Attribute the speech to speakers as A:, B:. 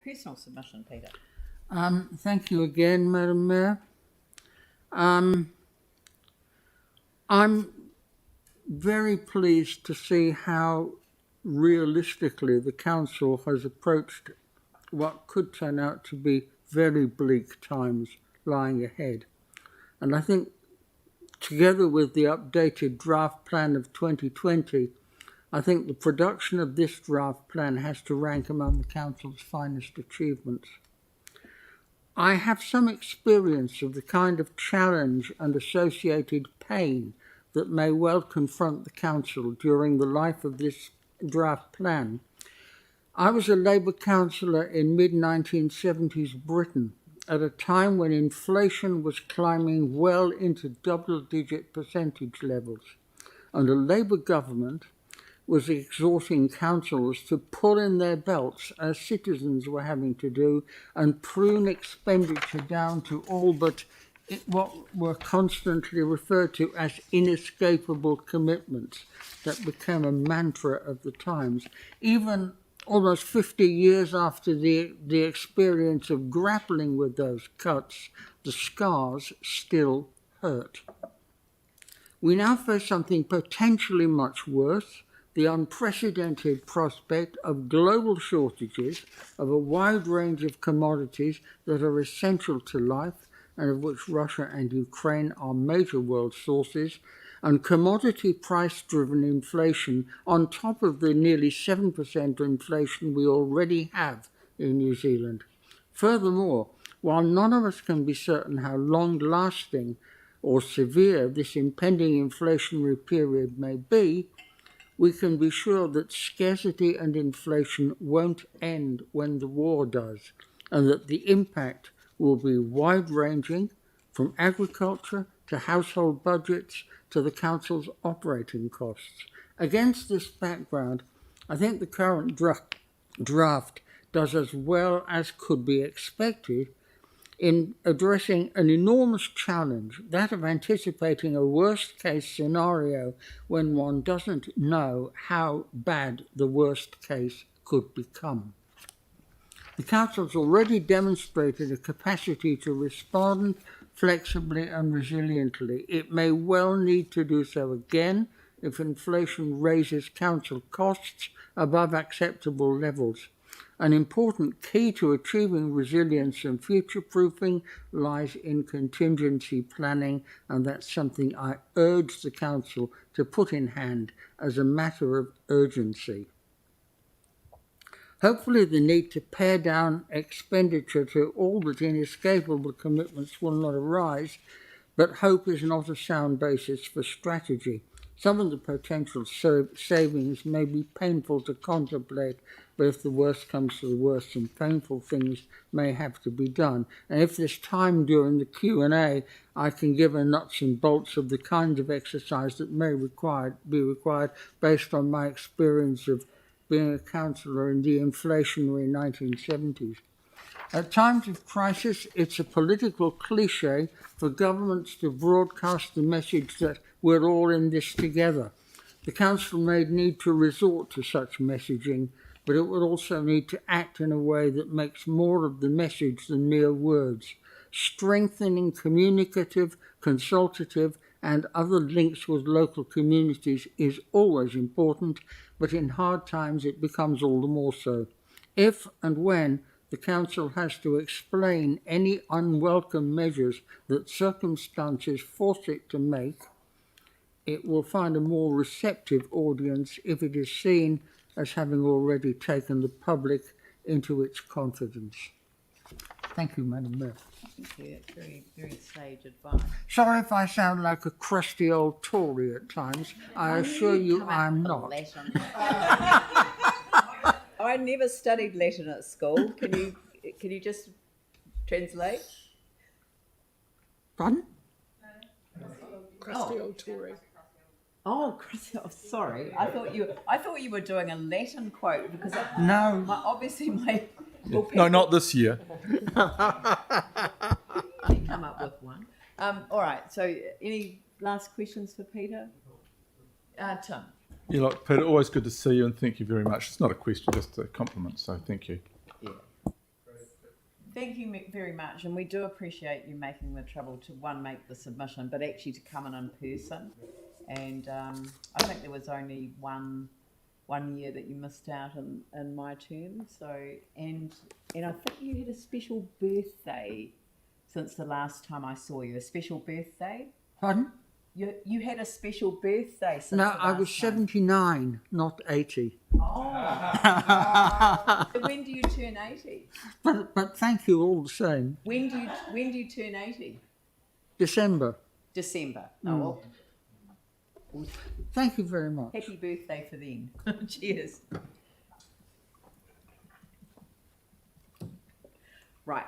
A: personal submission, Peter.
B: Thank you again, Madam Mayor. I'm very pleased to see how realistically the council has approached what could turn out to be very bleak times lying ahead. And I think together with the updated draft plan of 2020, I think the production of this draft plan has to rank among the council's finest achievements. I have some experience of the kind of challenge and associated pain that may well confront the council during the life of this draft plan. I was a Labour councillor in mid-1970s Britain at a time when inflation was climbing well into double-digit percentage levels, and a Labour government was exhorting councils to pull in their belts, as citizens were having to do, and prune expenditure down to all but what were constantly referred to as inescapable commitments that became a mantra of the times. Even almost 50 years after the experience of grappling with those cuts, the scars still hurt. We now face something potentially much worse, the unprecedented prospect of global shortages of a wide range of commodities that are essential to life and of which Russia and Ukraine are major world sources, and commodity price-driven inflation on top of the nearly 7% inflation we already have in New Zealand. Furthermore, while none of us can be certain how long-lasting or severe this impending inflationary period may be, we can be sure that scarcity and inflation won't end when the war does, and that the impact will be wide-ranging, from agriculture to household budgets to the council's operating costs. Against this background, I think the current draft does as well as could be expected in addressing an enormous challenge, that of anticipating a worst-case scenario when one doesn't know how bad the worst case could become. The Council's already demonstrated a capacity to respond flexibly and resiliently. It may well need to do so again if inflation raises Council costs above acceptable levels. An important key to achieving resilience and future-proofing lies in contingency planning, and that's something I urge the Council to put in hand as a matter of urgency. Hopefully the need to pare down expenditure to all but inescapable commitments will not arise, but hope is not a sound basis for strategy. Some of the potential savings may be painful to contemplate, but if the worst comes to the worst, some painful things may have to be done. And if there's time during the Q&A, I can give a nuts and bolts of the kind of exercise that may be required based on my experience of being a councillor in the inflationary 1970s. At times of crisis, it's a political cliche for governments to broadcast the message that we're all in this together. The Council may need to resort to such messaging, but it will also need to act in a way that makes more of the message than mere words. Strengthening communicative, consultative, and other links with local communities is always important, but in hard times it becomes all the more so. If and when the Council has to explain any unwelcome measures that circumstances force it to make, it will find a more receptive audience if it is seen as having already taken the public into its confidence. Thank you, Madam Mayor.
A: Thank you. That's very, very sage advice.
B: Sorry if I sound like a crusty old Tory at times. I assure you I'm not.
A: I never studied Latin at school. Can you just translate?
B: Pardon?
C: Crusty old Tory.
A: Oh, sorry. I thought you were doing a Latin quote because
B: No.
A: Obviously my
D: No, not this year.
A: you come up with one. All right. So, any last questions for Peter? Tim.
D: Yeah, look, Peter, always good to see you, and thank you very much. It's not a question, just a compliment, so thank you.
A: Yeah. Thank you very much, and we do appreciate you making the trouble to make the submission, but actually to come in person. And I think there was only one year that you missed out in my term. So and I think you had a special birthday since the last time I saw you. A special birthday.
B: Pardon?
A: You had a special birthday since
B: No,
A: the
B: I
A: last
B: was
A: time.
B: 79, not 80.
A: Oh. So when do you turn 80?
B: But thank you all the same.
A: When do you turn 80?
B: December.
A: December. Oh, well,
B: Thank you very much.
A: happy birthday for then. Cheers. Right.